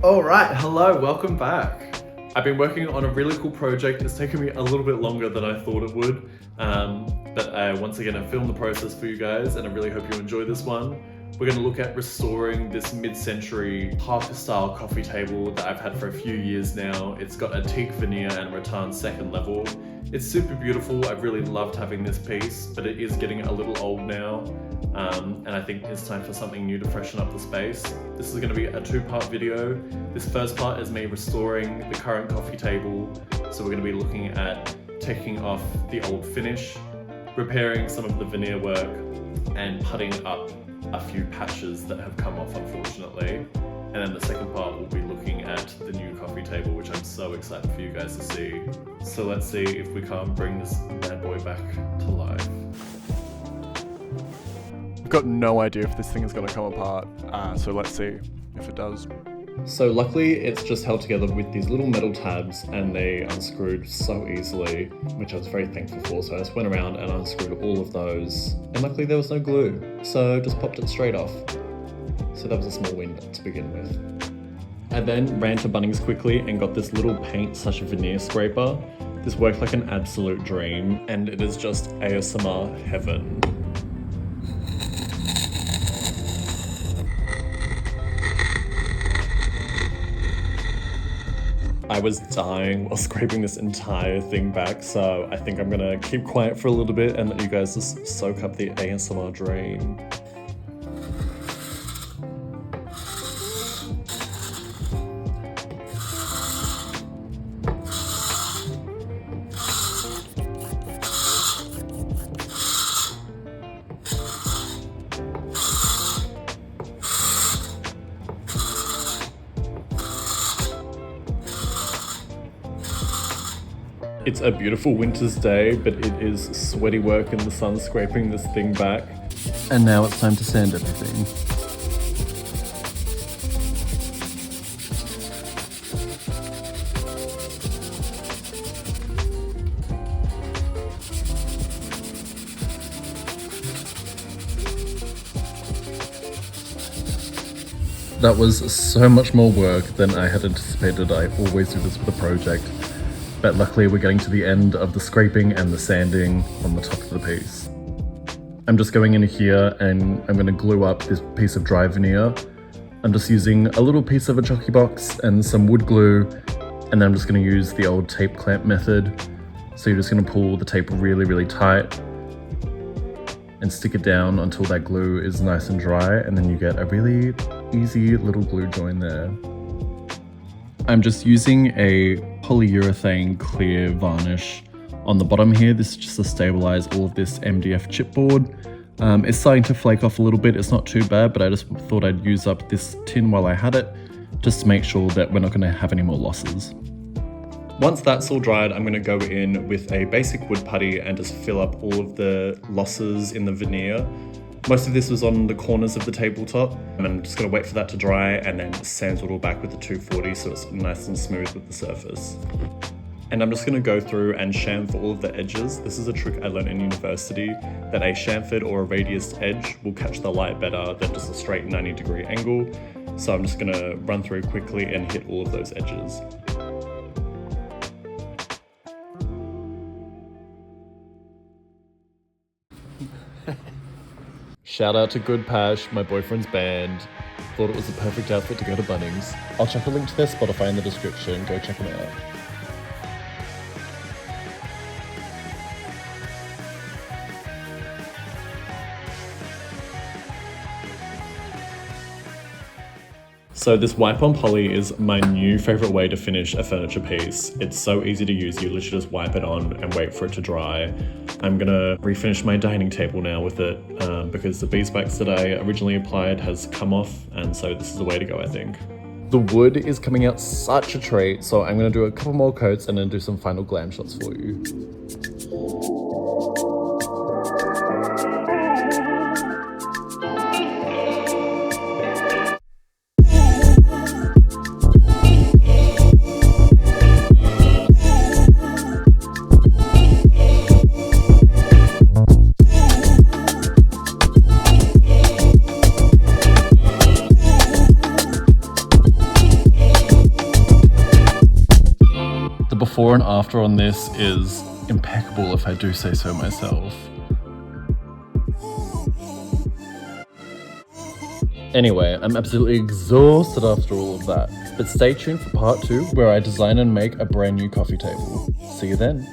All right, hello, welcome back. I've been working on a really cool project. It's taken me a little bit longer than I thought it would, but I once again have filmed the process for you guys, and I really hope you enjoy this one. We're going to look at restoring this mid-century Parker-style coffee table that I've had for a few years now. It's got a teak veneer and rattan second level. It's super beautiful. I've really loved having this piece, but it is getting a little old now. And I think it's time for something new to freshen up the space. This is going to be a two-part video. This first part is me restoring the current coffee table. So we're going to be looking at taking off the old finish, repairing some of the veneer work, and putting up a few patches that have come off, unfortunately. And then the second part will be looking at the new coffee table, which I'm so excited for you guys to see. So let's see if we can't bring this bad boy back to life. I've got no idea if this thing is going to come apart, so let's see if it does. So luckily it's just held together with these little metal tabs, and they unscrewed so easily, which I was very thankful for. So I just went around and unscrewed all of those, and luckily there was no glue, so just popped it straight off. So that was a small win to begin with. I then ran to Bunnings quickly and got this little paint/veneer scraper. This worked like an absolute dream, and it is just ASMR heaven. I was dying while scraping this entire thing back, so I think I'm gonna keep quiet for a little bit and let you guys just soak up the ASMR dream. It's a beautiful winter's day, but it is sweaty work in the sun scraping this thing back. And now it's time to sand everything. That was so much more work than I had anticipated. I always do this with a project. But luckily we're getting to the end of the scraping and the sanding on the top of the piece. I'm just going in here and I'm going to glue up this piece of dry veneer. I'm just using a little piece of a jockey box and some wood glue, and then I'm just going to use the old tape clamp method. So you're just going to pull the tape really tight and stick it down until that glue is nice and dry, and then you get a really easy little glue join there. I'm just using a polyurethane clear varnish on the bottom here. This is just to stabilize all of this MDF chipboard. It's starting to flake off a little bit. It's not too bad, but I just thought I'd use up this tin while I had it, just to make sure that we're not going to have any more losses. Once that's all dried, I'm going to go in with a basic wood putty and just fill up all of the losses in the veneer. Most of this was on the corners of the tabletop, and I'm just going to wait for that to dry and then sand it all back with the 240 so it's nice and smooth with the surface. And I'm just going to go through and chamfer all of the edges. This is a trick I learned in university, that a chamfered or a radius edge will catch the light better than just a straight 90-degree angle. So I'm just going to run through quickly and hit all of those edges. Shout out to Good Pash, my boyfriend's band. Thought it was the perfect outfit to go to Bunnings. I'll chuck a link to their Spotify in the description, go check them out. So this wipe on poly is my new favorite way to finish a furniture piece. It's so easy to use. You literally just wipe it on and wait for it to dry. I'm gonna refinish my dining table now with it because the beeswax that I originally applied has come off, and so this is the way to go, I think. The wood is coming out such a treat, so I'm gonna do a couple more coats and then do some final glam shots for you. before and after on this is impeccable if I do say so myself. Anyway, I'm absolutely exhausted after all of that, but stay tuned for part 2 where I design and make a brand new coffee table. See you then.